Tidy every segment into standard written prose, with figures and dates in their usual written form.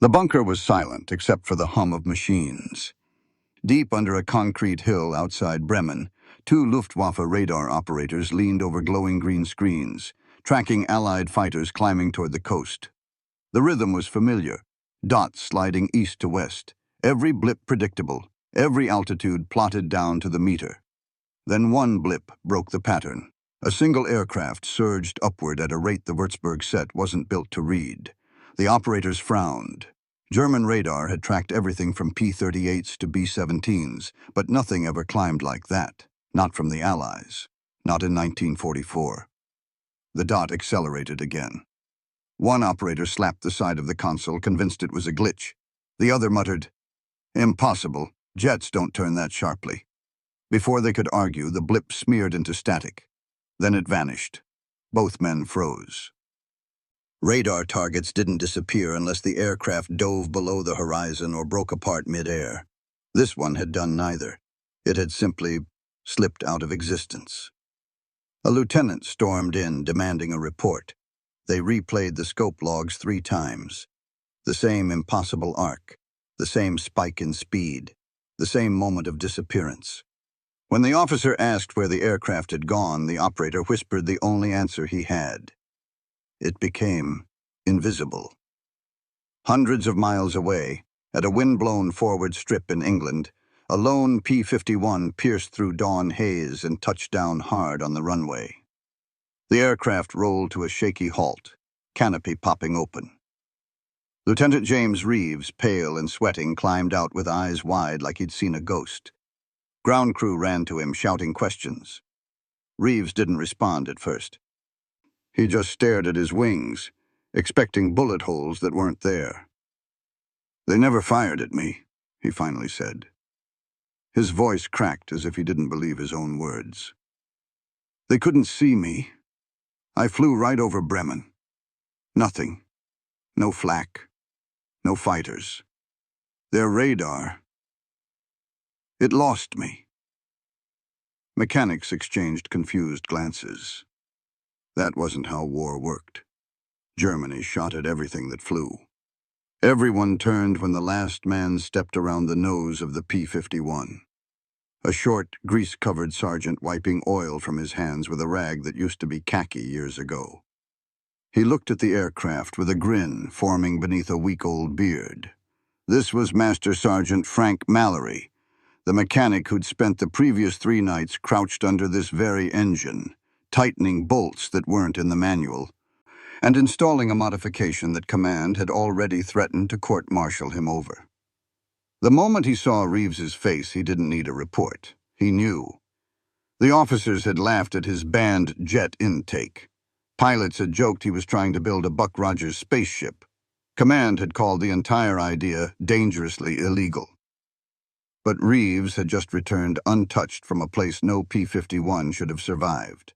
The bunker was silent except for the hum of machines. Deep under a concrete hill outside Bremen, two Luftwaffe radar operators leaned over glowing green screens, tracking Allied fighters climbing toward the coast. The rhythm was familiar, dots sliding east to west, every blip predictable, every altitude plotted down to the meter. Then one blip broke the pattern. A single aircraft surged upward at a rate the Würzburg set wasn't built to read. The operators frowned. German radar had tracked everything from P-38s to B-17s, but nothing ever climbed like that. Not from the Allies. Not in 1944. The dot accelerated again. One operator slapped the side of the console, convinced it was a glitch. The other muttered, "Impossible. Jets don't turn that sharply." Before they could argue, the blip smeared into static. Then it vanished. Both men froze. Radar targets didn't disappear unless the aircraft dove below the horizon or broke apart mid-air. This one had done neither. It had simply slipped out of existence. A lieutenant stormed in, demanding a report. They replayed the scope logs 3 times. The same impossible arc, the same spike in speed, the same moment of disappearance. When the officer asked where the aircraft had gone, the operator whispered the only answer he had. It became invisible. Hundreds of miles away, at a wind-blown forward strip in England, a lone P-51 pierced through dawn haze and touched down hard on the runway. The aircraft rolled to a shaky halt, canopy popping open. Lieutenant James Reeves, pale and sweating, climbed out with eyes wide like he'd seen a ghost. Ground crew ran to him, shouting questions. Reeves didn't respond at first. He just stared at his wings, expecting bullet holes that weren't there. "They never fired at me," he finally said. His voice cracked as if he didn't believe his own words. "They couldn't see me. I flew right over Bremen. Nothing. No flak. No fighters. Their radar. It lost me." Mechanics exchanged confused glances. That wasn't how war worked. Germany shot at everything that flew. Everyone turned when the last man stepped around the nose of the P-51. A short, grease-covered sergeant wiping oil from his hands with a rag that used to be khaki years ago. He looked at the aircraft with a grin forming beneath a week-old beard. This was Master Sergeant Frank Mallory, the mechanic who'd spent the previous 3 nights crouched under this very engine, tightening bolts that weren't in the manual, and installing a modification that Command had already threatened to court-martial him over. The moment he saw Reeves's face, he didn't need a report. He knew. The officers had laughed at his banned jet intake. Pilots had joked he was trying to build a Buck Rogers spaceship. Command had called the entire idea dangerously illegal. But Reeves had just returned untouched from a place no P-51 should have survived.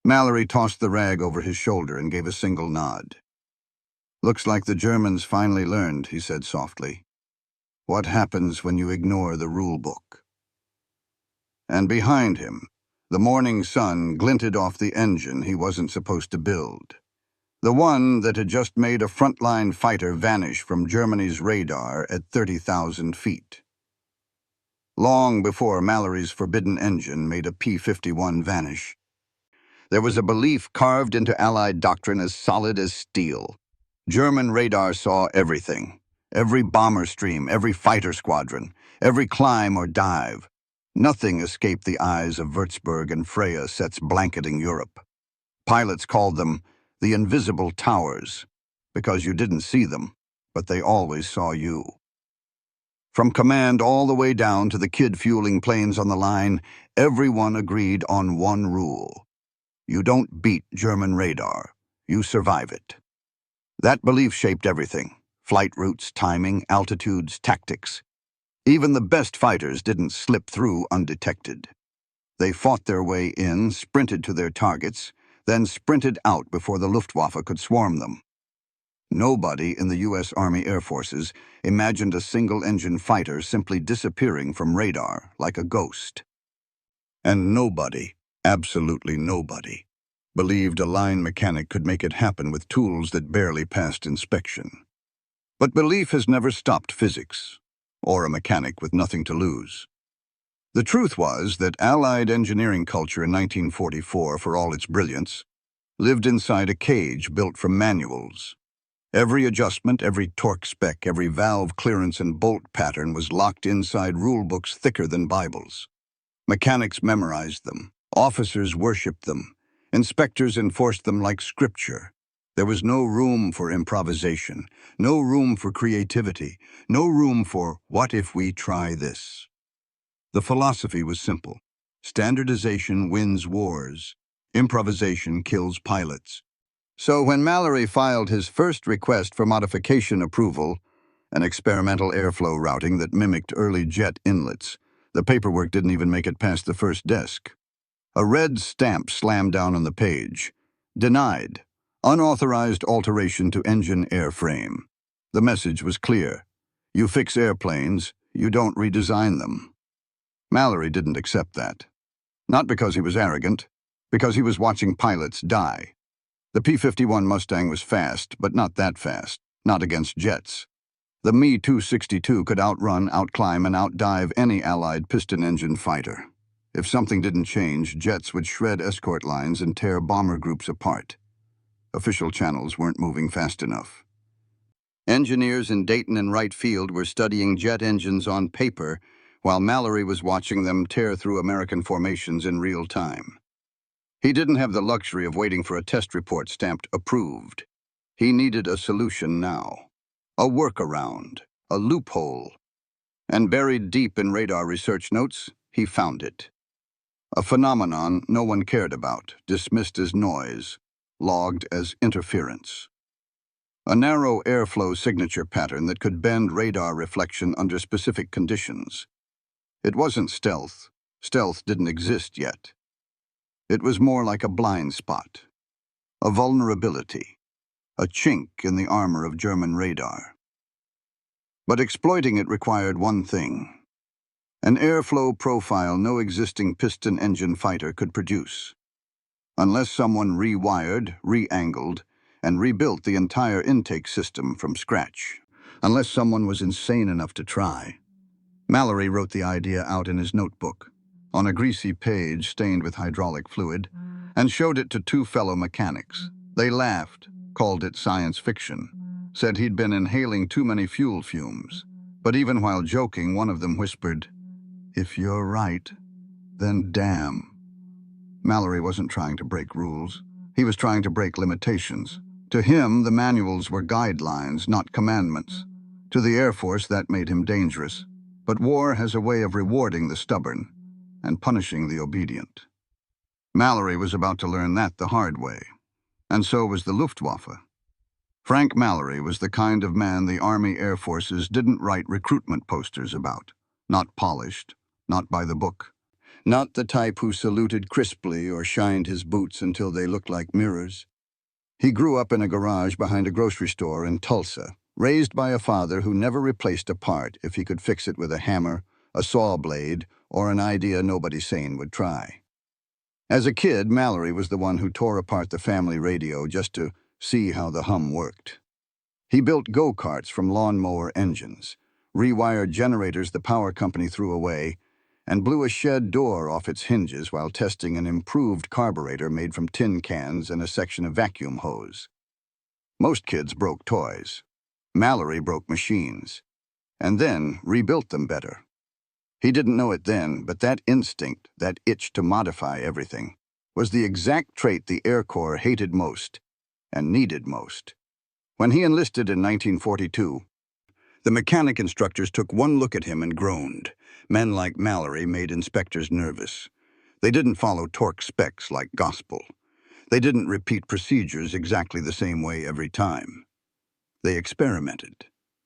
Mallory tossed the rag over his shoulder and gave a single nod. "Looks like the Germans finally learned," he said softly. "What happens when you ignore the rule book?" And behind him, the morning sun glinted off the engine he wasn't supposed to build. The one that had just made a frontline fighter vanish from Germany's radar at 30,000 feet. Long before Mallory's forbidden engine made a P-51 vanish, there was a belief carved into Allied doctrine as solid as steel. German radar saw everything. Every bomber stream, every fighter squadron, every climb or dive. Nothing escaped the eyes of Würzburg and Freya sets blanketing Europe. Pilots called them the invisible towers, because you didn't see them, but they always saw you. From command all the way down to the kid fueling planes on the line, everyone agreed on one rule. You don't beat German radar, you survive it. That belief shaped everything: flight routes, timing, altitudes, tactics. Even the best fighters didn't slip through undetected. They fought their way in, sprinted to their targets, then sprinted out before the Luftwaffe could swarm them. Nobody in the U.S. Army Air Forces imagined a single-engine fighter simply disappearing from radar like a ghost. And nobody, absolutely nobody, believed a line mechanic could make it happen with tools that barely passed inspection. But belief has never stopped physics, or a mechanic with nothing to lose. The truth was that Allied engineering culture in 1944, for all its brilliance, lived inside a cage built from manuals. Every adjustment, every torque spec, every valve clearance and bolt pattern was locked inside rulebooks thicker than Bibles. Mechanics memorized them. Officers worshipped them. Inspectors enforced them like scripture. There was no room for improvisation, no room for creativity, no room for what if we try this. The philosophy was simple. Standardization wins wars. Improvisation kills pilots. So when Mallory filed his first request for modification approval, an experimental airflow routing that mimicked early jet inlets, the paperwork didn't even make it past the first desk. A red stamp slammed down on the page. Denied. Unauthorized alteration to engine airframe. The message was clear. You fix airplanes, you don't redesign them. Mallory didn't accept that. Not because he was arrogant, because he was watching pilots die. The P-51 Mustang was fast, but not that fast, not against jets. The Me-262 could outrun, outclimb, and outdive any Allied piston-engine fighter. If something didn't change, jets would shred escort lines and tear bomber groups apart. Official channels weren't moving fast enough. Engineers in Dayton and Wright Field were studying jet engines on paper, while Mallory was watching them tear through American formations in real time. He didn't have the luxury of waiting for a test report stamped approved. He needed a solution now. A workaround, a loophole. And buried deep in radar research notes, he found it. A phenomenon no one cared about, dismissed as noise, logged as interference. A narrow airflow signature pattern that could bend radar reflection under specific conditions. It wasn't stealth. Stealth didn't exist yet. It was more like a blind spot, a vulnerability, a chink in the armor of German radar. But exploiting it required one thing: an airflow profile no existing piston-engine fighter could produce. Unless someone rewired, re-angled, and rebuilt the entire intake system from scratch. Unless someone was insane enough to try. Mallory wrote the idea out in his notebook, on a greasy page stained with hydraulic fluid, and showed it to two fellow mechanics. They laughed, called it science fiction, said he'd been inhaling too many fuel fumes. But even while joking, one of them whispered, "If you're right, then damn." Mallory wasn't trying to break rules. He was trying to break limitations. To him, the manuals were guidelines, not commandments. To the Air Force, that made him dangerous. But war has a way of rewarding the stubborn and punishing the obedient. Mallory was about to learn that the hard way. And so was the Luftwaffe. Frank Mallory was the kind of man the Army Air Forces didn't write recruitment posters about. Not polished, not by the book. Not the type who saluted crisply or shined his boots until they looked like mirrors. He grew up in a garage behind a grocery store in Tulsa, raised by a father who never replaced a part if he could fix it with a hammer, a saw blade, or an idea nobody sane would try. As a kid, Mallory was the one who tore apart the family radio just to see how the hum worked. He built go-karts from lawnmower engines, rewired generators the power company threw away, and blew a shed door off its hinges while testing an improved carburetor made from tin cans and a section of vacuum hose. Most kids broke toys. Mallory broke machines, and then rebuilt them better. He didn't know it then, but that instinct, that itch to modify everything, was the exact trait the Air Corps hated most and needed most. When he enlisted in 1942, the mechanic instructors took one look at him and groaned. Men like Mallory made inspectors nervous. They didn't follow torque specs like gospel. They didn't repeat procedures exactly the same way every time. They experimented.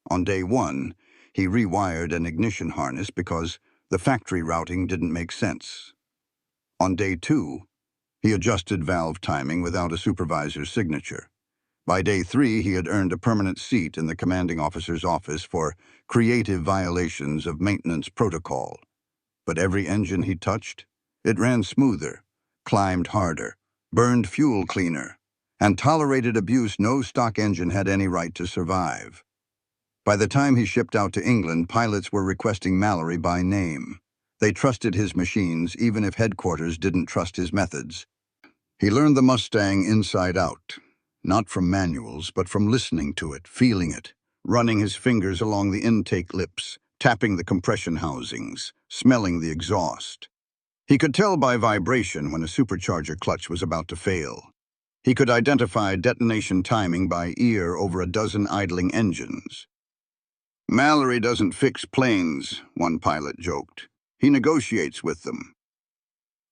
On day one, he rewired an ignition harness because the factory routing didn't make sense. On day two, he adjusted valve timing without a supervisor's signature. By day three, he had earned a permanent seat in the commanding officer's office for creative violations of maintenance protocol. But every engine he touched, it ran smoother, climbed harder, burned fuel cleaner, and tolerated abuse no stock engine had any right to survive. By the time he shipped out to England, pilots were requesting Mallory by name. They trusted his machines, even if headquarters didn't trust his methods. He learned the Mustang inside out, not from manuals, but from listening to it, feeling it, running his fingers along the intake lips, tapping the compression housings, smelling the exhaust. He could tell by vibration when a supercharger clutch was about to fail. He could identify detonation timing by ear over a dozen idling engines. "Mallory doesn't fix planes," one pilot joked. "He negotiates with them."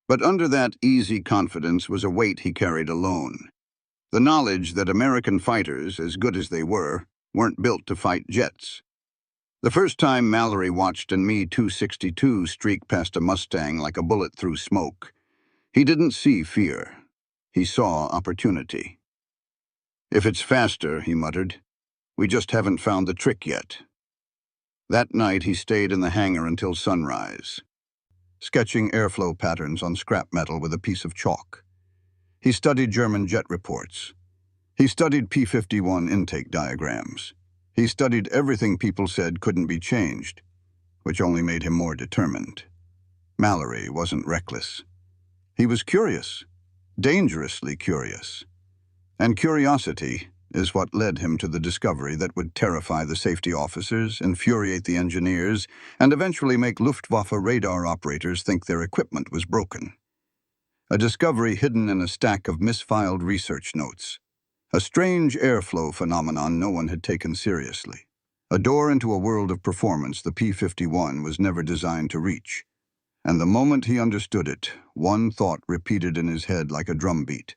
But under that easy confidence was a weight he carried alone. The knowledge that American fighters, as good as they were, weren't built to fight jets. The first time Mallory watched an Me-262 streak past a Mustang like a bullet through smoke, he didn't see fear. He saw opportunity. "If it's faster," he muttered, "we just haven't found the trick yet." That night he stayed in the hangar until sunrise, sketching airflow patterns on scrap metal with a piece of chalk. He studied German jet reports. He studied P-51 intake diagrams. He studied everything people said couldn't be changed, which only made him more determined. Mallory wasn't reckless. He was curious, dangerously curious. And curiosity is what led him to the discovery that would terrify the safety officers, infuriate the engineers, and eventually make Luftwaffe radar operators think their equipment was broken. A discovery hidden in a stack of misfiled research notes. A strange airflow phenomenon no one had taken seriously. A door into a world of performance the P-51 was never designed to reach. And the moment he understood it, one thought repeated in his head like a drumbeat.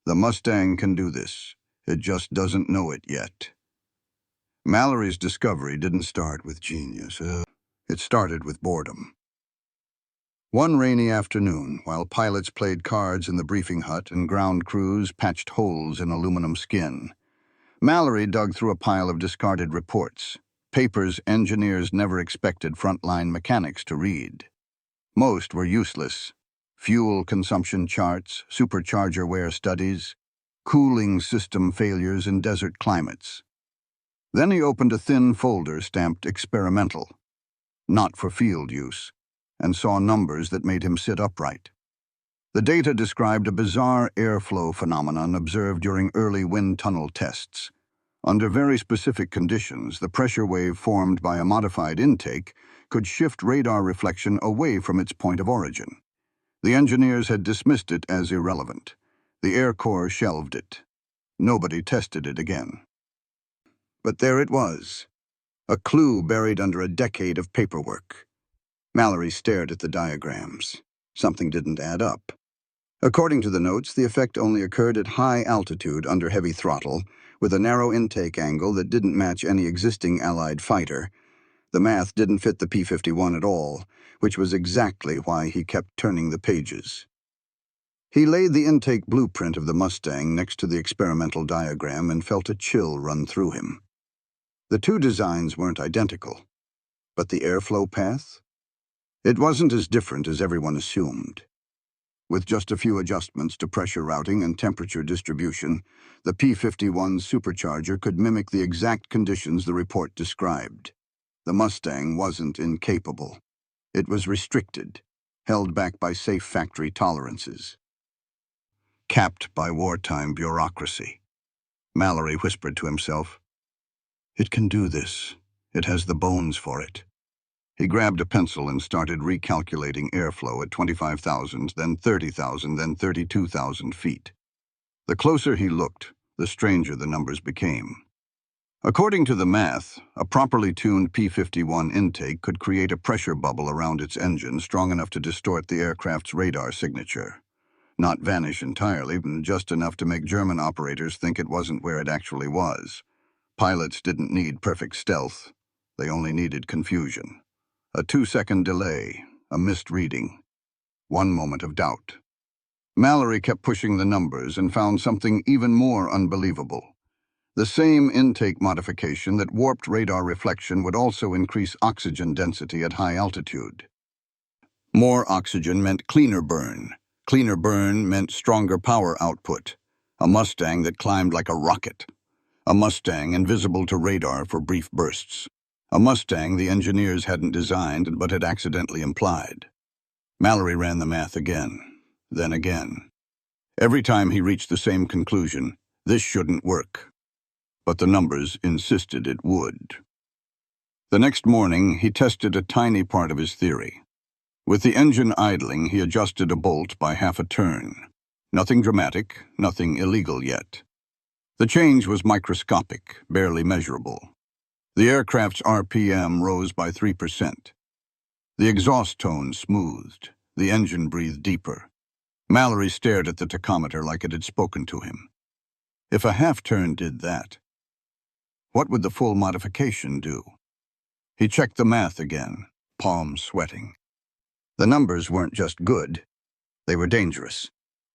The Mustang can do this. It just doesn't know it yet. Mallory's discovery didn't start with genius. It started with boredom. One rainy afternoon, while pilots played cards in the briefing hut and ground crews patched holes in aluminum skin, Mallory dug through a pile of discarded reports, papers engineers never expected frontline mechanics to read. Most were useless. Fuel consumption charts, supercharger wear studies, cooling system failures in desert climates. Then he opened a thin folder stamped experimental, not for field use, and saw numbers that made him sit upright. The data described a bizarre airflow phenomenon observed during early wind tunnel tests. Under very specific conditions, the pressure wave formed by a modified intake could shift radar reflection away from its point of origin. The engineers had dismissed it as irrelevant. The Air Corps shelved it. Nobody tested it again. But there it was, a clue buried under a decade of paperwork. Mallory stared at the diagrams. Something didn't add up. According to the notes, the effect only occurred at high altitude under heavy throttle, with a narrow intake angle that didn't match any existing Allied fighter. The math didn't fit the P-51 at all, which was exactly why he kept turning the pages. He laid the intake blueprint of the Mustang next to the experimental diagram and felt a chill run through him. The two designs weren't identical, but the airflow path? It wasn't as different as everyone assumed. With just a few adjustments to pressure routing and temperature distribution, the P-51's supercharger could mimic the exact conditions the report described. The Mustang wasn't incapable. It was restricted, held back by safe factory tolerances. Capped by wartime bureaucracy. Mallory whispered to himself, "It can do this. It has the bones for it." He grabbed a pencil and started recalculating airflow at 25,000, then 30,000, then 32,000 feet. The closer he looked, the stranger the numbers became. According to the math, a properly tuned P-51 intake could create a pressure bubble around its engine strong enough to distort the aircraft's radar signature. Not vanish entirely, but just enough to make German operators think it wasn't where it actually was. Pilots didn't need perfect stealth. They only needed confusion. A 2-second delay, a missed reading, one moment of doubt. Mallory kept pushing the numbers and found something even more unbelievable. The same intake modification that warped radar reflection would also increase oxygen density at high altitude. More oxygen meant cleaner burn. Cleaner burn meant stronger power output. A Mustang that climbed like a rocket. A Mustang invisible to radar for brief bursts. A Mustang the engineers hadn't designed but had accidentally implied. Mallory ran the math again, then again. Every time he reached the same conclusion: this shouldn't work. But the numbers insisted it would. The next morning, he tested a tiny part of his theory. With the engine idling, he adjusted a bolt by half a turn. Nothing dramatic, nothing illegal yet. The change was microscopic, barely measurable. The aircraft's RPM rose by 3%. The exhaust tone smoothed. The engine breathed deeper. Mallory stared at the tachometer like it had spoken to him. If a half-turn did that, what would the full modification do? He checked the math again, palms sweating. The numbers weren't just good, they were dangerous.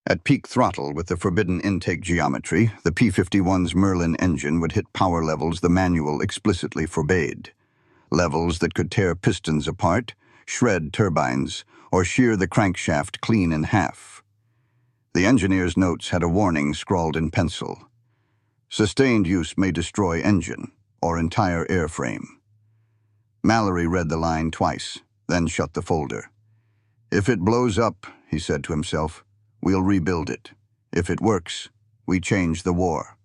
At peak throttle with the forbidden intake geometry, the P-51's Merlin engine would hit power levels the manual explicitly forbade. Levels that could tear pistons apart, shred turbines, or shear the crankshaft clean in half. The engineer's notes had a warning scrawled in pencil. Sustained use may destroy engine or entire airframe. Mallory read the line twice, then shut the folder. If it blows up, he said to himself, we'll rebuild it. If it works, we change the war.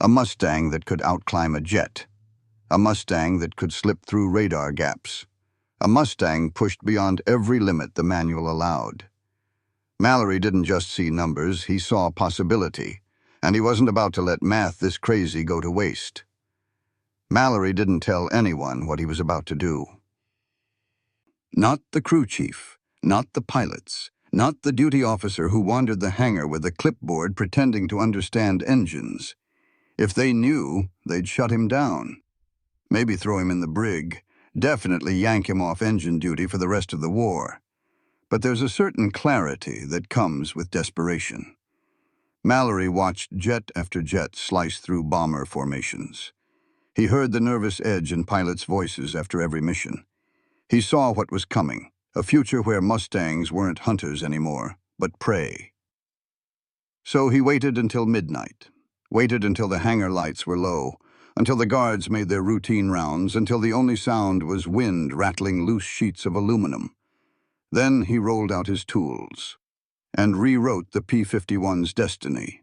A Mustang that could outclimb a jet. A Mustang that could slip through radar gaps. A Mustang pushed beyond every limit the manual allowed. Mallory didn't just see numbers, he saw possibility, and he wasn't about to let math this crazy go to waste. Mallory didn't tell anyone what he was about to do. Not the crew chief, not the pilots, not the duty officer who wandered the hangar with a clipboard pretending to understand engines. If they knew, they'd shut him down. Maybe throw him in the brig, definitely yank him off engine duty for the rest of the war. But there's a certain clarity that comes with desperation. Mallory watched jet after jet slice through bomber formations. He heard the nervous edge in pilots' voices after every mission. He saw what was coming, a future where Mustangs weren't hunters anymore, but prey. So he waited until midnight, waited until the hangar lights were low, until the guards made their routine rounds, until the only sound was wind rattling loose sheets of aluminum. Then he rolled out his tools and rewrote the P-51's destiny.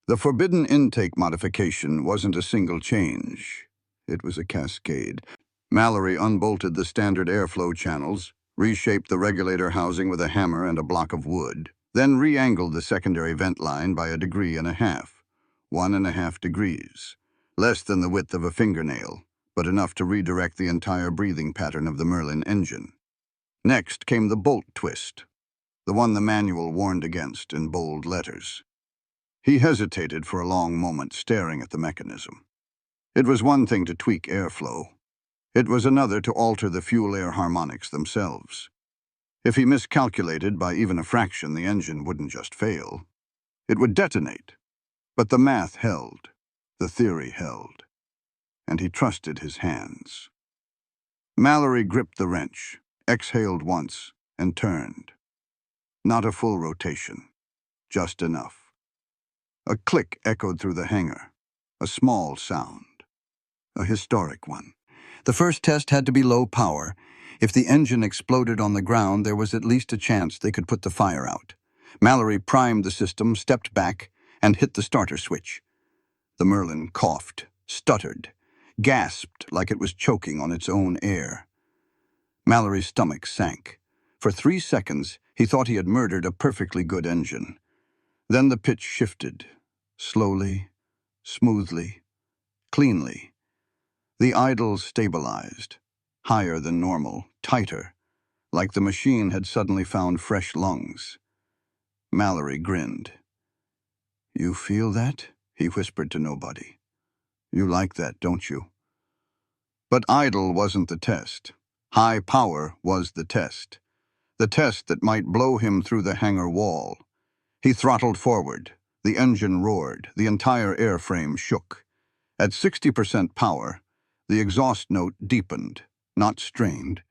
The forbidden intake modification wasn't a single change. It was a cascade. Mallory unbolted the standard airflow channels, reshaped the regulator housing with a hammer and a block of wood, then re-angled the secondary vent line by 1.5 degrees, 1.5 degrees. Less than the width of a fingernail, but enough to redirect the entire breathing pattern of the Merlin engine. Next came the bolt twist, the one the manual warned against in bold letters. He hesitated for a long moment, staring at the mechanism. It was one thing to tweak airflow. It was another to alter the fuel-air harmonics themselves. If he miscalculated by even a fraction, the engine wouldn't just fail. It would detonate. But the math held. The theory held. And he trusted his hands. Mallory gripped the wrench, exhaled once, and turned. Not a full rotation. Just enough. A click echoed through the hangar. A small sound. A historic one. The first test had to be low power. If the engine exploded on the ground, there was at least a chance they could put the fire out. Mallory primed the system, stepped back, and hit the starter switch. The Merlin coughed, stuttered, gasped like it was choking on its own air. Mallory's stomach sank. For 3 seconds, he thought he had murdered a perfectly good engine. Then the pitch shifted, slowly, smoothly, cleanly. The idle stabilized, higher than normal, tighter, like the machine had suddenly found fresh lungs. Mallory grinned. "You feel that?" he whispered to nobody. "You like that, don't you?" But idle wasn't the test. High power was the test. The test that might blow him through the hangar wall. He throttled forward. The engine roared. The entire airframe shook. At 60% power, the exhaust note deepened, not strained,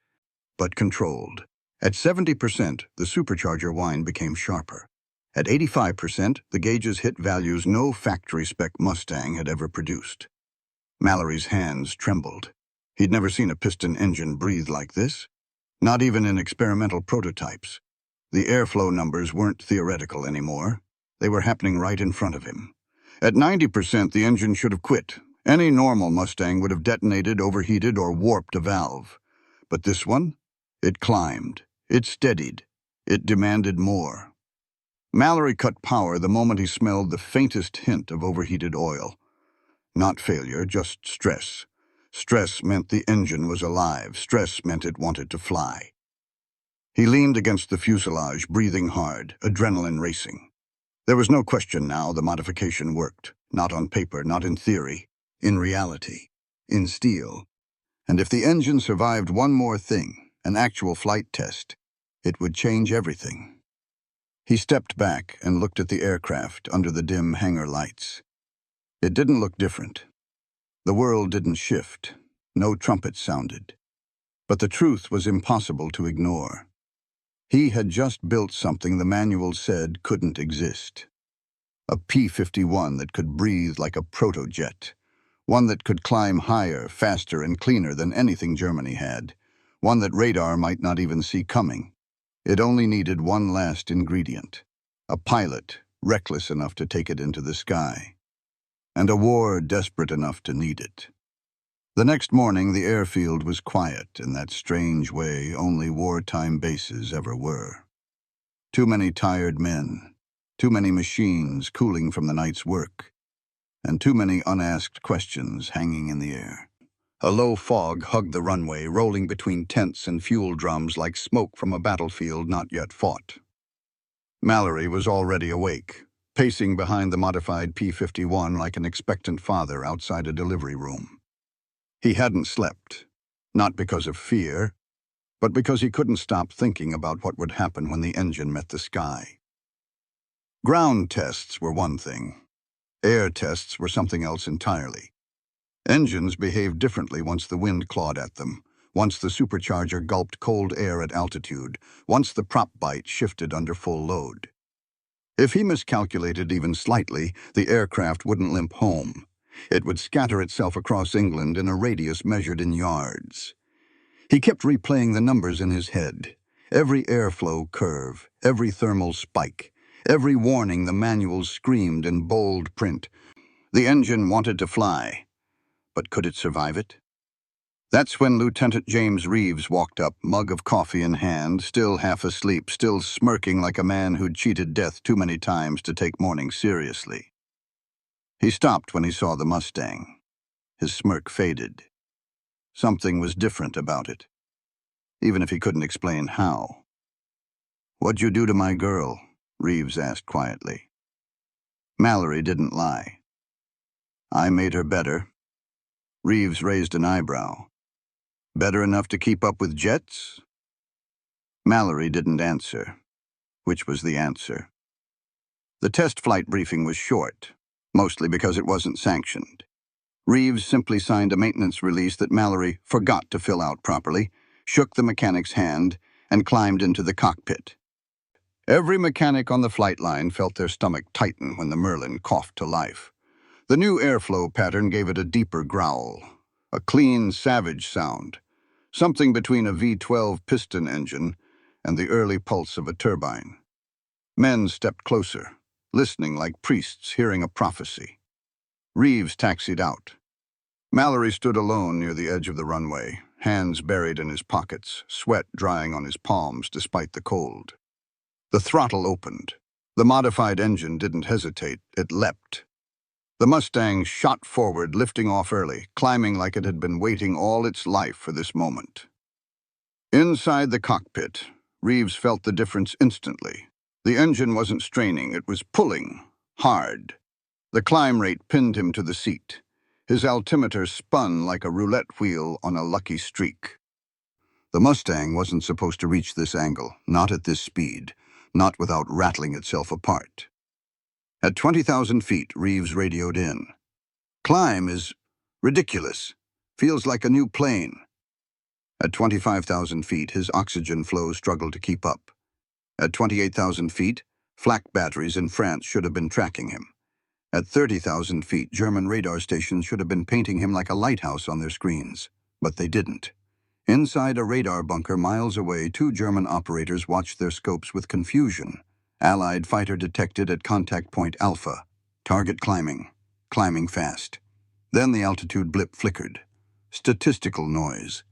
but controlled. At 70%, the supercharger whine became sharper. At 85%, the gauges hit values no factory-spec Mustang had ever produced. Mallory's hands trembled. He'd never seen a piston engine breathe like this, not even in experimental prototypes. The airflow numbers weren't theoretical anymore. They were happening right in front of him. At 90%, the engine should have quit. Any normal Mustang would have detonated, overheated, or warped a valve. But this one? It climbed. It steadied. It demanded more. Mallory cut power the moment he smelled the faintest hint of overheated oil. Not failure, just stress. Stress meant the engine was alive. Stress meant it wanted to fly. He leaned against the fuselage, breathing hard, adrenaline racing. There was no question now the modification worked. Not on paper, not in theory. In reality. In steel. And if the engine survived one more thing, an actual flight test, it would change everything. He stepped back and looked at the aircraft under the dim hangar lights. It didn't look different. The world didn't shift. No trumpets sounded. But the truth was impossible to ignore. He had just built something the manual said couldn't exist. A P-51 that could breathe like a protojet. One that could climb higher, faster, and cleaner than anything Germany had. One that radar might not even see coming. It only needed one last ingredient. A pilot, reckless enough to take it into the sky. And a war desperate enough to need it. The next morning, the airfield was quiet in that strange way only wartime bases ever were. Too many tired men, too many machines cooling from the night's work, and too many unasked questions hanging in the air. A low fog hugged the runway, rolling between tents and fuel drums like smoke from a battlefield not yet fought. Mallory was already awake, pacing behind the modified P-51 like an expectant father outside a delivery room. He hadn't slept, not because of fear, but because he couldn't stop thinking about what would happen when the engine met the sky. Ground tests were one thing. Air tests were something else entirely. Engines behaved differently once the wind clawed at them, once the supercharger gulped cold air at altitude, once the prop bite shifted under full load. If he miscalculated even slightly, the aircraft wouldn't limp home. It would scatter itself across England in a radius measured in yards. He kept replaying the numbers in his head. Every airflow curve, every thermal spike, every warning the manuals screamed in bold print. The engine wanted to fly, but could it survive it? That's when Lieutenant James Reeves walked up, mug of coffee in hand, still half asleep, still smirking like a man who'd cheated death too many times to take morning seriously. He stopped when he saw the Mustang. His smirk faded. Something was different about it, even if he couldn't explain how. "What'd you do to my girl?" Reeves asked quietly. Mallory didn't lie. "I made her better." Reeves raised an eyebrow. "Better enough to keep up with jets?" Mallory didn't answer. Which was the answer? The test flight briefing was short, mostly because it wasn't sanctioned. Reeves simply signed a maintenance release that Mallory forgot to fill out properly, shook the mechanic's hand, and climbed into the cockpit. Every mechanic on the flight line felt their stomach tighten when the Merlin coughed to life. The new airflow pattern gave it a deeper growl, a clean, savage sound, something between a V-12 piston engine and the early pulse of a turbine. Men stepped closer, listening like priests hearing a prophecy. Reeves taxied out. Mallory stood alone near the edge of the runway, hands buried in his pockets, sweat drying on his palms despite the cold. The throttle opened. The modified engine didn't hesitate, it leapt. The Mustang shot forward, lifting off early, climbing like it had been waiting all its life for this moment. Inside the cockpit, Reeves felt the difference instantly. The engine wasn't straining, it was pulling, hard. The climb rate pinned him to the seat. His altimeter spun like a roulette wheel on a lucky streak. The Mustang wasn't supposed to reach this angle, not at this speed, not without rattling itself apart. At 20,000 feet, Reeves radioed in. "Climb is ridiculous. Feels like a new plane." At 25,000 feet, his oxygen flow struggled to keep up. At 28,000 feet, Flak batteries in France should have been tracking him. At 30,000 feet, German radar stations should have been painting him like a lighthouse on their screens. But they didn't. Inside a radar bunker miles away, two German operators watched their scopes with confusion. Allied fighter detected at contact point Alpha. Target climbing fast. Then the altitude blip flickered. Statistical noise.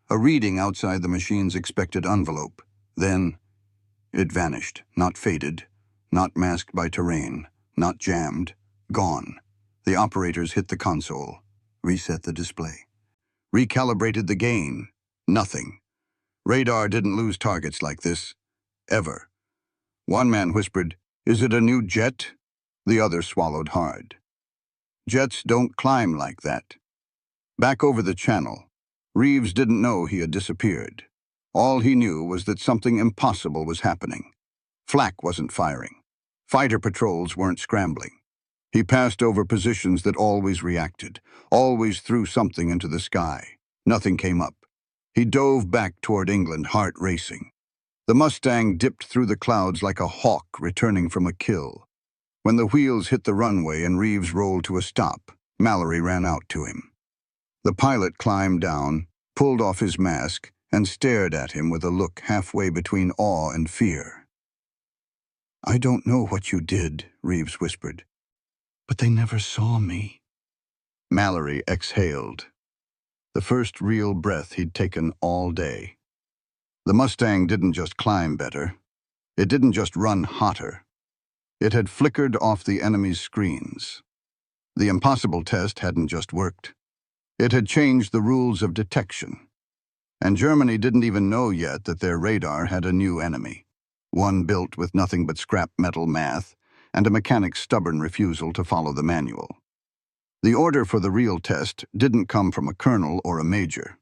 A reading outside the machine's expected envelope. Then it vanished, not faded, not masked by terrain, not jammed, gone. The operators hit the console, reset the display. Recalibrated the gain. Nothing. Radar didn't lose targets like this. Ever. One man whispered, "Is it a new jet?" The other swallowed hard. Jets don't climb like that. Back over the channel, Reeves didn't know he had disappeared. All he knew was that something impossible was happening. Flak wasn't firing. Fighter patrols weren't scrambling. He passed over positions that always reacted, always threw something into the sky. Nothing came up. He dove back toward England, heart racing. The Mustang dipped through the clouds like a hawk returning from a kill. When the wheels hit the runway and Reeves rolled to a stop, Mallory ran out to him. The pilot climbed down, pulled off his mask, and stared at him with a look halfway between awe and fear. "I don't know what you did," Reeves whispered. "But they never saw me." Mallory exhaled. The first real breath he'd taken all day. The Mustang didn't just climb better. It didn't just run hotter. It had flickered off the enemy's screens. The impossible test hadn't just worked. It had changed the rules of detection. And Germany didn't even know yet that their radar had a new enemy. One built with nothing but scrap metal math and a mechanic's stubborn refusal to follow the manual. The order for the real test didn't come from a colonel or a major.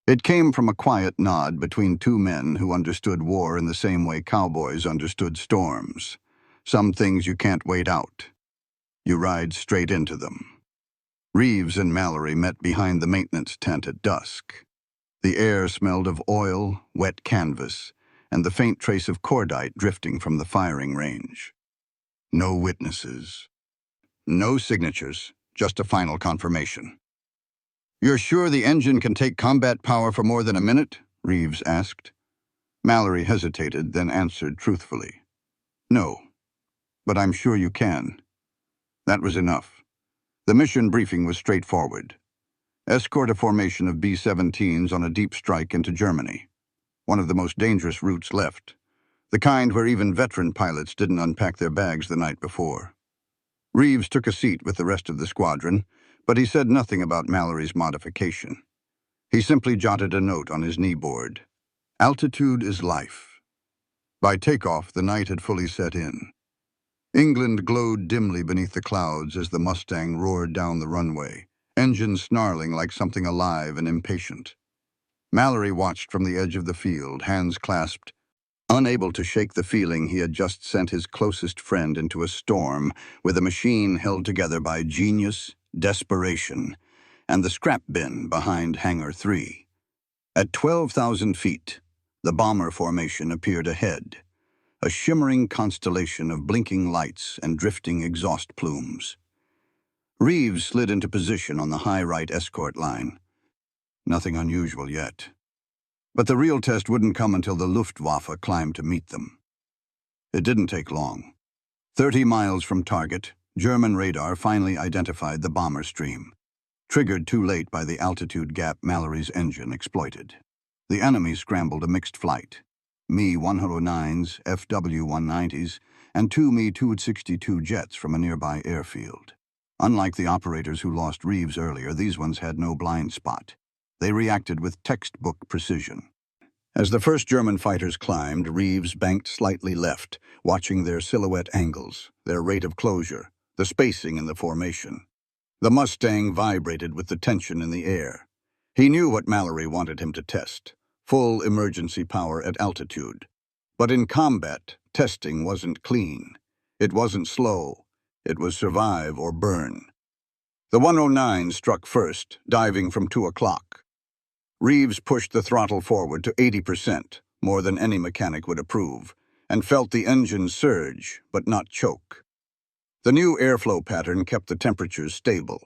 It came from a quiet nod between two men who understood war in the same way cowboys understood storms. Some things you can't wait out. You ride straight into them. Reeves and Mallory met behind the maintenance tent at dusk. The air smelled of oil, wet canvas, and the faint trace of cordite drifting from the firing range. No witnesses. No signatures. Just a final confirmation. "You're sure the engine can take combat power for more than a minute?" Reeves asked. Mallory hesitated, then answered truthfully. "No, but I'm sure you can." That was enough. The mission briefing was straightforward. Escort a formation of B-17s on a deep strike into Germany, one of the most dangerous routes left, the kind where even veteran pilots didn't unpack their bags the night before. Reeves took a seat with the rest of the squadron, but he said nothing about Mallory's modification. He simply jotted a note on his kneeboard. "Altitude is life." By takeoff, the night had fully set in. England glowed dimly beneath the clouds as the Mustang roared down the runway, engine snarling like something alive and impatient. Mallory watched from the edge of the field, hands clasped, unable to shake the feeling he had just sent his closest friend into a storm with a machine held together by genius, desperation, and the scrap bin behind Hangar 3. At 12,000 feet, the bomber formation appeared ahead, a shimmering constellation of blinking lights and drifting exhaust plumes. Reeves slid into position on the high right escort line. Nothing unusual yet. But the real test wouldn't come until the Luftwaffe climbed to meet them. It didn't take long. 30 miles from target, German radar finally identified the bomber stream, triggered too late by the altitude gap Mallory's engine exploited. The enemy scrambled a mixed flight, Me-109s, FW-190s, and two Me-262 jets from a nearby airfield. Unlike the operators who lost Reeves earlier, these ones had no blind spot. They reacted with textbook precision. As the first German fighters climbed, Reeves banked slightly left, watching their silhouette angles, their rate of closure, the spacing in the formation. The Mustang vibrated with the tension in the air. He knew what Mallory wanted him to test: full emergency power at altitude. But in combat, testing wasn't clean. It wasn't slow. It was survive or burn. The 109 struck first, diving from 2 o'clock. Reeves pushed the throttle forward to 80%, more than any mechanic would approve, and felt the engine surge, but not choke. The new airflow pattern kept the temperatures stable.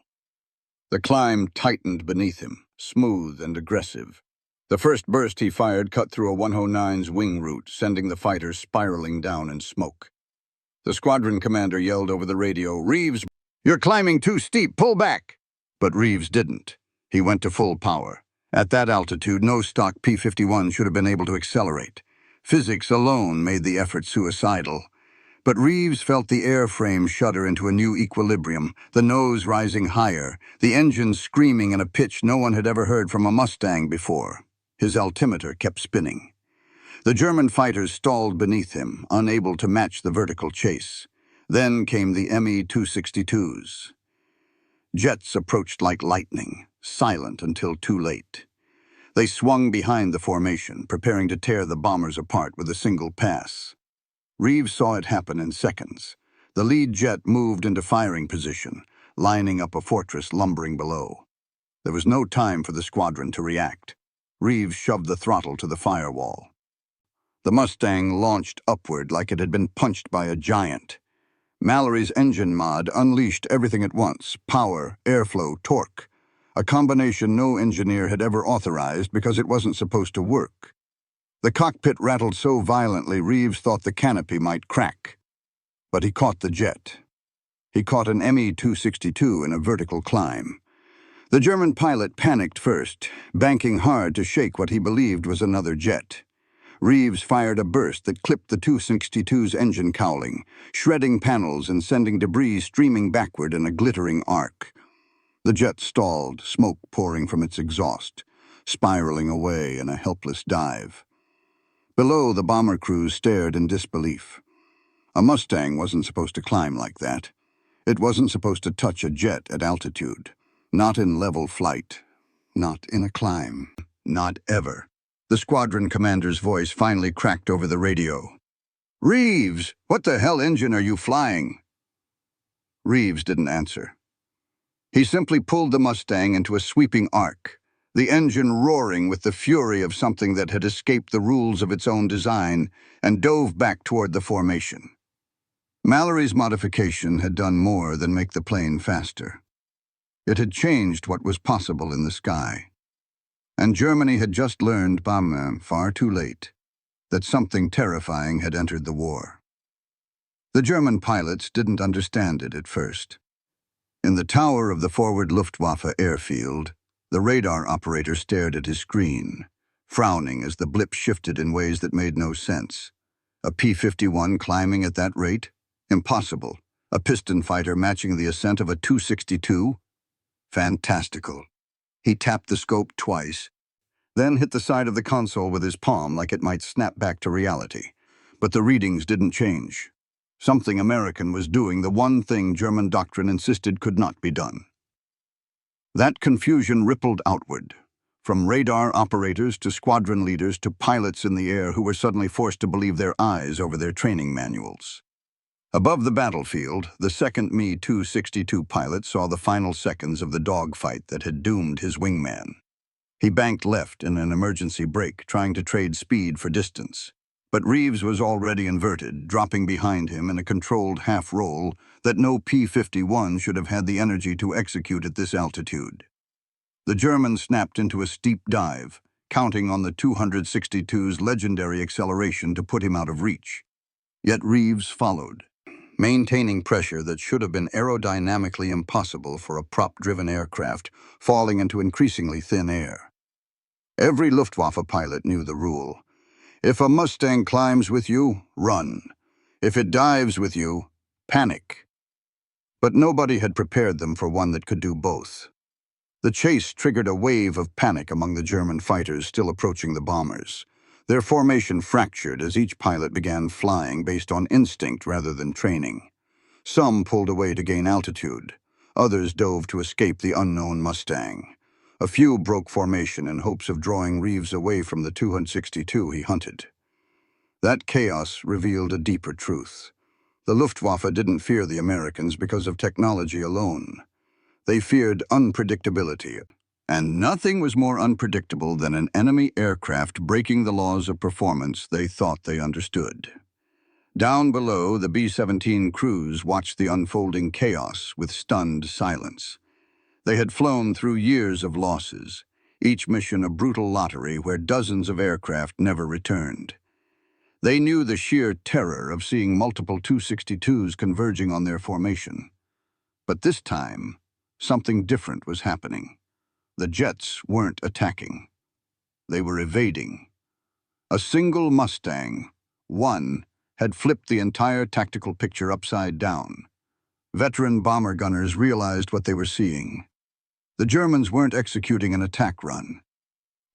The climb tightened beneath him, smooth and aggressive. The first burst he fired cut through a 109's wing root, sending the fighter spiraling down in smoke. The squadron commander yelled over the radio, "Reeves, you're climbing too steep, pull back!" But Reeves didn't. He went to full power. At that altitude, no stock P-51 should have been able to accelerate. Physics alone made the effort suicidal. But Reeves felt the airframe shudder into a new equilibrium, the nose rising higher, the engine screaming in a pitch no one had ever heard from a Mustang before. His altimeter kept spinning. The German fighters stalled beneath him, unable to match the vertical chase. Then came the Me-262s. Jets approached like lightning, silent until too late. They swung behind the formation, preparing to tear the bombers apart with a single pass. Reeves saw it happen in seconds. The lead jet moved into firing position, lining up a fortress lumbering below. There was no time for the squadron to react. Reeves shoved the throttle to the firewall. The Mustang launched upward like it had been punched by a giant. Mallory's engine mod unleashed everything at once: power, airflow, torque. A combination no engineer had ever authorized because it wasn't supposed to work. The cockpit rattled so violently Reeves thought the canopy might crack. But he caught the jet. He caught an Me-262 in a vertical climb. The German pilot panicked first, banking hard to shake what he believed was another jet. Reeves fired a burst that clipped the 262's engine cowling, shredding panels and sending debris streaming backward in a glittering arc. The jet stalled, smoke pouring from its exhaust, spiraling away in a helpless dive. Below, the bomber crews stared in disbelief. A Mustang wasn't supposed to climb like that. It wasn't supposed to touch a jet at altitude. Not in level flight. Not in a climb. Not ever. The squadron commander's voice finally cracked over the radio. "Reeves, what the hell engine are you flying?" Reeves didn't answer. He simply pulled the Mustang into a sweeping arc, the engine roaring with the fury of something that had escaped the rules of its own design, and dove back toward the formation. Mallory's modification had done more than make the plane faster. It had changed what was possible in the sky. And Germany had just learned, far too late, that something terrifying had entered the war. The German pilots didn't understand it at first. In the tower of the forward Luftwaffe airfield, the radar operator stared at his screen, frowning as the blip shifted in ways that made no sense. A P-51 climbing at that rate? Impossible. A piston fighter matching the ascent of a 262? Fantastical. He tapped the scope twice, then hit the side of the console with his palm like it might snap back to reality. But the readings didn't change. Something American was doing the one thing German doctrine insisted could not be done. That confusion rippled outward, from radar operators to squadron leaders to pilots in the air who were suddenly forced to believe their eyes over their training manuals. Above the battlefield, the second Me-262 pilot saw the final seconds of the dogfight that had doomed his wingman. He banked left in an emergency brake, trying to trade speed for distance. But Reeves was already inverted, dropping behind him in a controlled half-roll that no P-51 should have had the energy to execute at this altitude. The German snapped into a steep dive, counting on the 262's legendary acceleration to put him out of reach. Yet Reeves followed, maintaining pressure that should have been aerodynamically impossible for a prop-driven aircraft, falling into increasingly thin air. Every Luftwaffe pilot knew the rule. If a Mustang climbs with you, run. If it dives with you, panic. But nobody had prepared them for one that could do both. The chase triggered a wave of panic among the German fighters still approaching the bombers. Their formation fractured as each pilot began flying based on instinct rather than training. Some pulled away to gain altitude. Others dove to escape the unknown Mustang. A few broke formation in hopes of drawing Reeves away from the 262 he hunted. That chaos revealed a deeper truth. The Luftwaffe didn't fear the Americans because of technology alone. They feared unpredictability, and nothing was more unpredictable than an enemy aircraft breaking the laws of performance they thought they understood. Down below, the B-17 crews watched the unfolding chaos with stunned silence. They had flown through years of losses, each mission a brutal lottery where dozens of aircraft never returned. They knew the sheer terror of seeing multiple 262s converging on their formation. But this time, something different was happening. The jets weren't attacking. They were evading. A single Mustang, one, had flipped the entire tactical picture upside down. Veteran bomber gunners realized what they were seeing. The Germans weren't executing an attack run.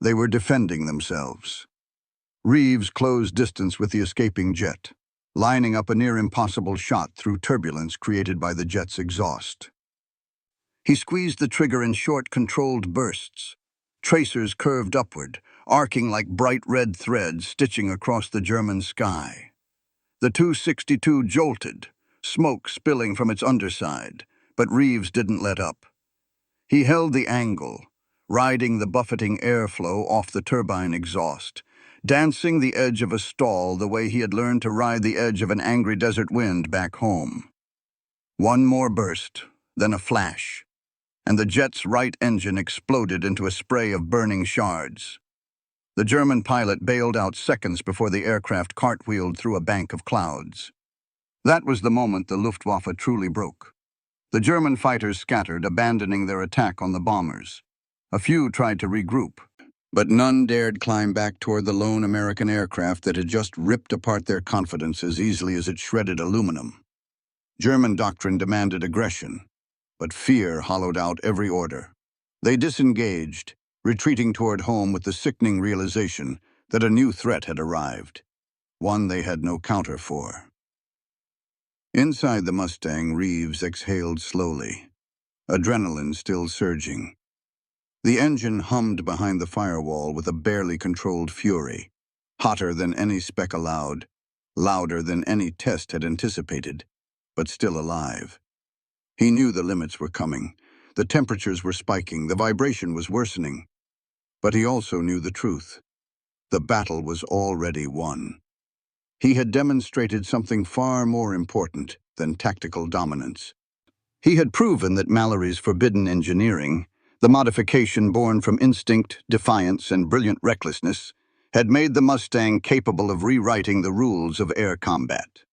They were defending themselves. Reeves closed distance with the escaping jet, lining up a near-impossible shot through turbulence created by the jet's exhaust. He squeezed the trigger in short, controlled bursts. Tracers curved upward, arcing like bright red threads stitching across the German sky. The 262 jolted, smoke spilling from its underside, but Reeves didn't let up. He held the angle, riding the buffeting airflow off the turbine exhaust, dancing the edge of a stall the way he had learned to ride the edge of an angry desert wind back home. One more burst, then a flash, and the jet's right engine exploded into a spray of burning shards. The German pilot bailed out seconds before the aircraft cartwheeled through a bank of clouds. That was the moment the Luftwaffe truly broke. The German fighters scattered, abandoning their attack on the bombers. A few tried to regroup, but none dared climb back toward the lone American aircraft that had just ripped apart their confidence as easily as it shredded aluminum. German doctrine demanded aggression, but fear hollowed out every order. They disengaged, retreating toward home with the sickening realization that a new threat had arrived, one they had no counter for. Inside the Mustang, Reeves exhaled slowly, adrenaline still surging. The engine hummed behind the firewall with a barely controlled fury, hotter than any spec allowed, louder than any test had anticipated, but still alive. He knew the limits were coming. The temperatures were spiking, the vibration was worsening. But he also knew the truth. The battle was already won. He had demonstrated something far more important than tactical dominance. He had proven that Mallory's forbidden engineering, the modification born from instinct, defiance, and brilliant recklessness, had made the Mustang capable of rewriting the rules of air combat.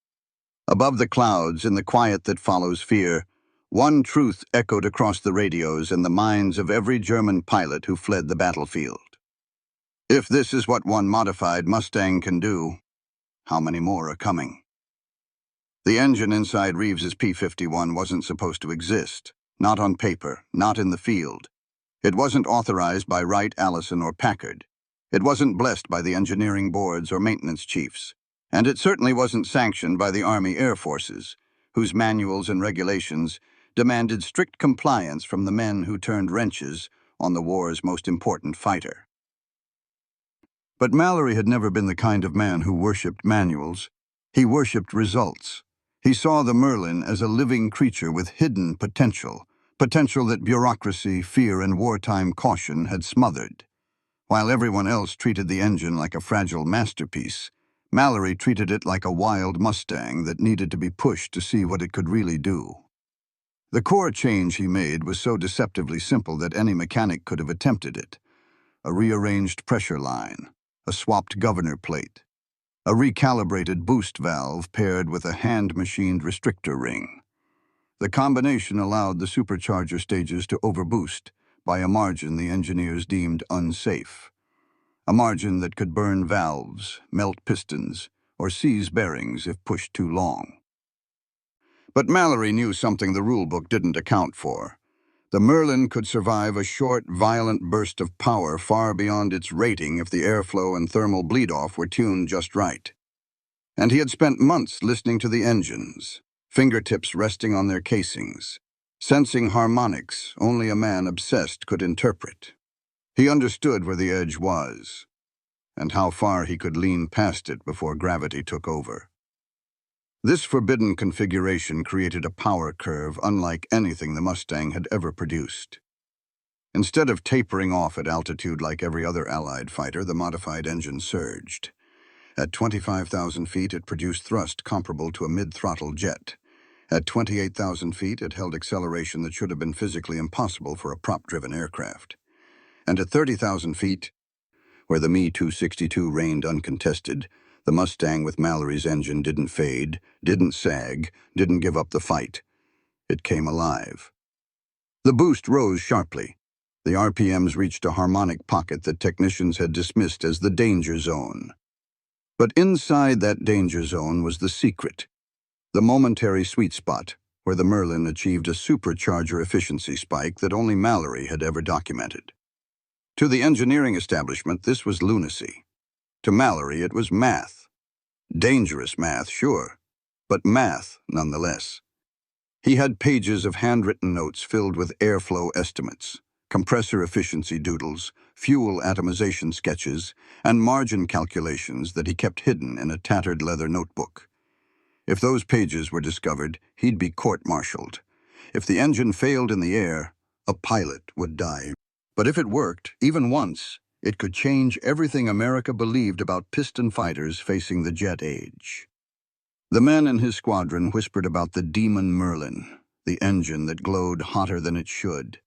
Above the clouds, in the quiet that follows fear, one truth echoed across the radios and the minds of every German pilot who fled the battlefield. If this is what one modified Mustang can do, how many more are coming? The engine inside Reeves's P-51 wasn't supposed to exist. Not on paper, not in the field. It wasn't authorized by Wright, Allison, or Packard. It wasn't blessed by the engineering boards or maintenance chiefs. And it certainly wasn't sanctioned by the Army Air Forces, whose manuals and regulations demanded strict compliance from the men who turned wrenches on the war's most important fighter. But Mallory had never been the kind of man who worshipped manuals. He worshipped results. He saw the Merlin as a living creature with hidden potential that bureaucracy, fear, and wartime caution had smothered. While everyone else treated the engine like a fragile masterpiece, Mallory treated it like a wild Mustang that needed to be pushed to see what it could really do. The core change he made was so deceptively simple that any mechanic could have attempted it. A rearranged pressure line, a swapped governor plate, a recalibrated boost valve paired with a hand-machined restrictor ring. The combination allowed the supercharger stages to overboost by a margin the engineers deemed unsafe. A margin that could burn valves, melt pistons, or seize bearings if pushed too long. But Mallory knew something the rulebook didn't account for. The Merlin could survive a short, violent burst of power far beyond its rating if the airflow and thermal bleed-off were tuned just right. And he had spent months listening to the engines, fingertips resting on their casings, sensing harmonics only a man obsessed could interpret. He understood where the edge was, and how far he could lean past it before gravity took over. This forbidden configuration created a power curve unlike anything the Mustang had ever produced. Instead of tapering off at altitude like every other Allied fighter, the modified engine surged. At 25,000 feet, it produced thrust comparable to a mid-throttle jet. At 28,000 feet, it held acceleration that should have been physically impossible for a prop-driven aircraft. And at 30,000 feet, where the Me-262 reigned uncontested, the Mustang with Mallory's engine didn't fade, didn't sag, didn't give up the fight. It came alive. The boost rose sharply. The RPMs reached a harmonic pocket that technicians had dismissed as the danger zone. But inside that danger zone was the secret, the momentary sweet spot where the Merlin achieved a supercharger efficiency spike that only Mallory had ever documented. To the engineering establishment, this was lunacy. To Mallory, it was math. Dangerous math, sure, but math nonetheless. He had pages of handwritten notes filled with airflow estimates, compressor efficiency doodles, fuel atomization sketches, and margin calculations that he kept hidden in a tattered leather notebook. If those pages were discovered, he'd be court-martialed. If the engine failed in the air, a pilot would die. But if it worked, even once, it could change everything America believed about piston fighters facing the jet age. The men in his squadron whispered about the demon Merlin, the engine that glowed hotter than it should,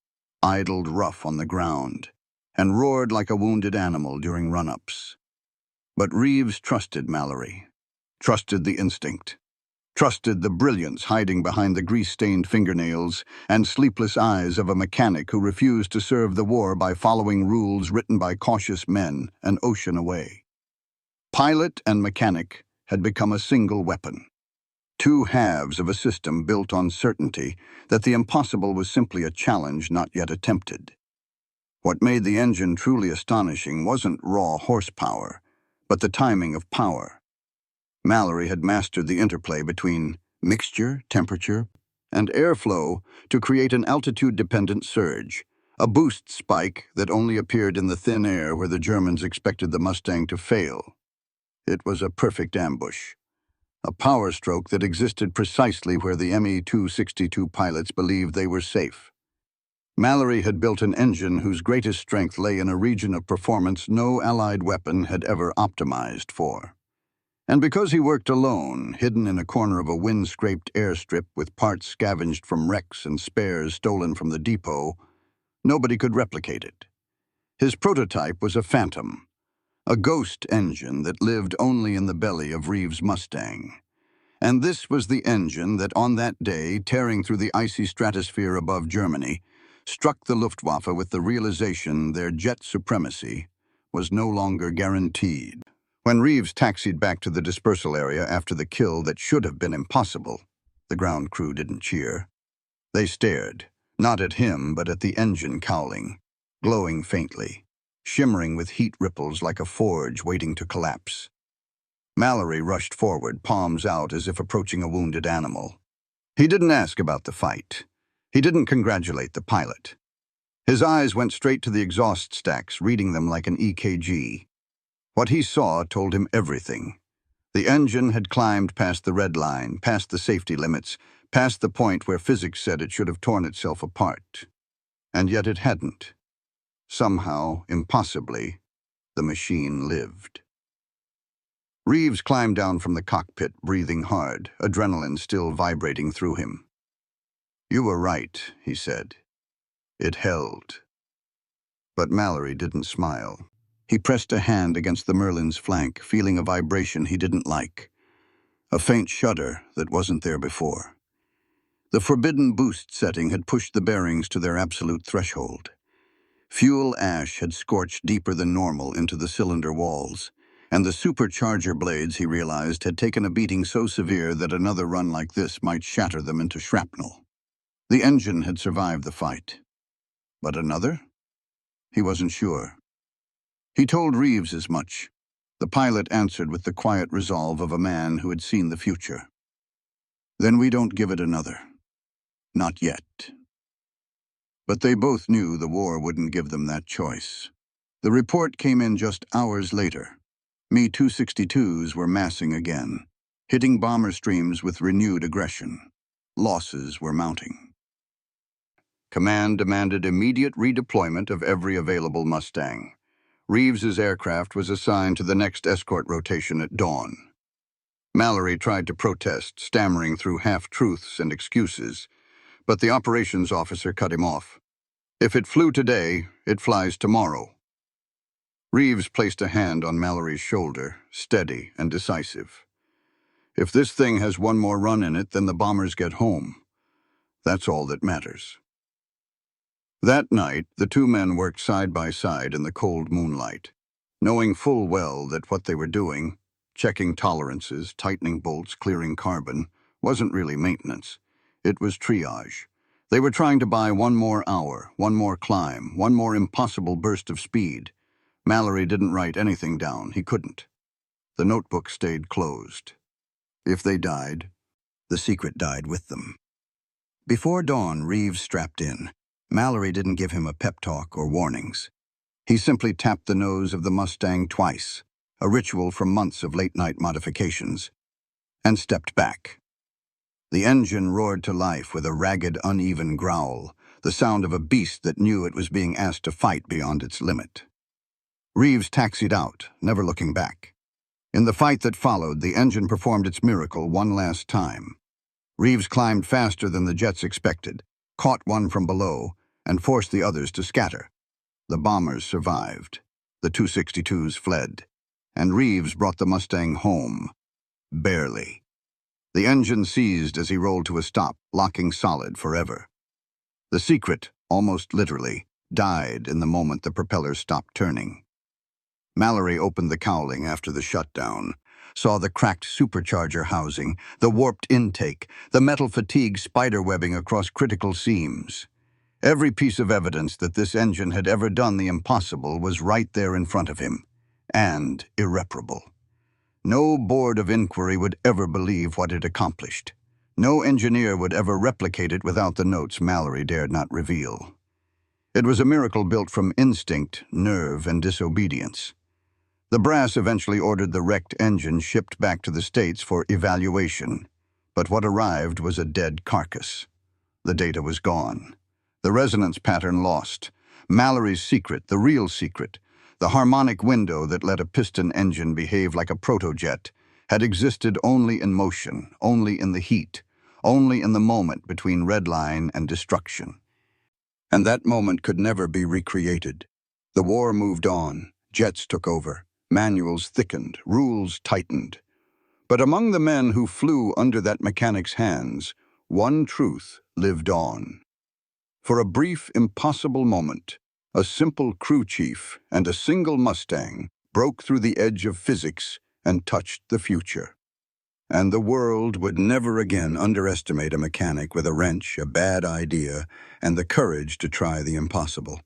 idled rough on the ground, and roared like a wounded animal during run-ups. But Reeves trusted Mallory, trusted the instinct, trusted the brilliance hiding behind the grease-stained fingernails and sleepless eyes of a mechanic who refused to serve the war by following rules written by cautious men an ocean away. Pilot and mechanic had become a single weapon, two halves of a system built on certainty that the impossible was simply a challenge not yet attempted. What made the engine truly astonishing wasn't raw horsepower, but the timing of power. Mallory had mastered the interplay between mixture, temperature, and airflow to create an altitude-dependent surge, a boost spike that only appeared in the thin air where the Germans expected the Mustang to fail. It was a perfect ambush, a power stroke that existed precisely where the Me-262 pilots believed they were safe. Mallory had built an engine whose greatest strength lay in a region of performance no Allied weapon had ever optimized for. And because he worked alone, hidden in a corner of a wind-scraped airstrip with parts scavenged from wrecks and spares stolen from the depot, nobody could replicate it. His prototype was a phantom, a ghost engine that lived only in the belly of Reeves' Mustang. And this was the engine that on that day, tearing through the icy stratosphere above Germany, struck the Luftwaffe with the realization their jet supremacy was no longer guaranteed. When Reeves taxied back to the dispersal area after the kill that should have been impossible, the ground crew didn't cheer. They stared, not at him but at the engine cowling, glowing faintly, shimmering with heat ripples like a forge waiting to collapse. Mallory rushed forward, palms out as if approaching a wounded animal. He didn't ask about the fight. He didn't congratulate the pilot. His eyes went straight to the exhaust stacks, reading them like an EKG. What he saw told him everything. The engine had climbed past the red line, past the safety limits, past the point where physics said it should have torn itself apart. And yet it hadn't. Somehow, impossibly, the machine lived. Reeves climbed down from the cockpit, breathing hard, adrenaline still vibrating through him. "You were right," he said. "It held." But Mallory didn't smile. He pressed a hand against the Merlin's flank, feeling a vibration he didn't like. A faint shudder that wasn't there before. The forbidden boost setting had pushed the bearings to their absolute threshold. Fuel ash had scorched deeper than normal into the cylinder walls, and the supercharger blades, he realized, had taken a beating so severe that another run like this might shatter them into shrapnel. The engine had survived the fight. But another? He wasn't sure. He told Reeves as much. The pilot answered with the quiet resolve of a man who had seen the future. "Then we don't give it another. Not yet." But they both knew the war wouldn't give them that choice. The report came in just hours later. Me-262s were massing again, hitting bomber streams with renewed aggression. Losses were mounting. Command demanded immediate redeployment of every available Mustang. Reeves's aircraft was assigned to the next escort rotation at dawn. Mallory tried to protest, stammering through half-truths and excuses, but the operations officer cut him off. If it flew today, it flies tomorrow. Reeves placed a hand on Mallory's shoulder, steady and decisive. If this thing has one more run in it, then the bombers get home. That's all that matters. That night, the two men worked side by side in the cold moonlight, knowing full well that what they were doing, checking tolerances, tightening bolts, clearing carbon, wasn't really maintenance. It was triage. They were trying to buy one more hour, one more climb, one more impossible burst of speed. Mallory didn't write anything down. He couldn't. The notebook stayed closed. If they died, the secret died with them. Before dawn, Reeves strapped in. Mallory didn't give him a pep talk or warnings. He simply tapped the nose of the Mustang twice, a ritual from months of late-night modifications, and stepped back. The engine roared to life with a ragged, uneven growl, the sound of a beast that knew it was being asked to fight beyond its limit. Reeves taxied out, never looking back. In the fight that followed, the engine performed its miracle one last time. Reeves climbed faster than the jets expected, caught one from below, and forced the others to scatter. The bombers survived. The 262s fled, and Reeves brought the Mustang home. Barely. The engine seized as he rolled to a stop, locking solid forever. The secret, almost literally, died in the moment the propellers stopped turning. Mallory opened the cowling after the shutdown, saw the cracked supercharger housing, the warped intake, the metal fatigue spiderwebbing across critical seams. Every piece of evidence that this engine had ever done the impossible was right there in front of him, and irreparable. No board of inquiry would ever believe what it accomplished. No engineer would ever replicate it without the notes Mallory dared not reveal. It was a miracle built from instinct, nerve, and disobedience. The brass eventually ordered the wrecked engine shipped back to the States for evaluation, but what arrived was a dead carcass. The data was gone. The resonance pattern lost. Mallory's secret, the real secret, the harmonic window that let a piston engine behave like a protojet, had existed only in motion, only in the heat, only in the moment between redline and destruction. And that moment could never be recreated. The war moved on, jets took over, manuals thickened, rules tightened. But among the men who flew under that mechanic's hands, one truth lived on. For a brief, impossible moment, a simple crew chief and a single Mustang broke through the edge of physics and touched the future. And the world would never again underestimate a mechanic with a wrench, a bad idea, and the courage to try the impossible.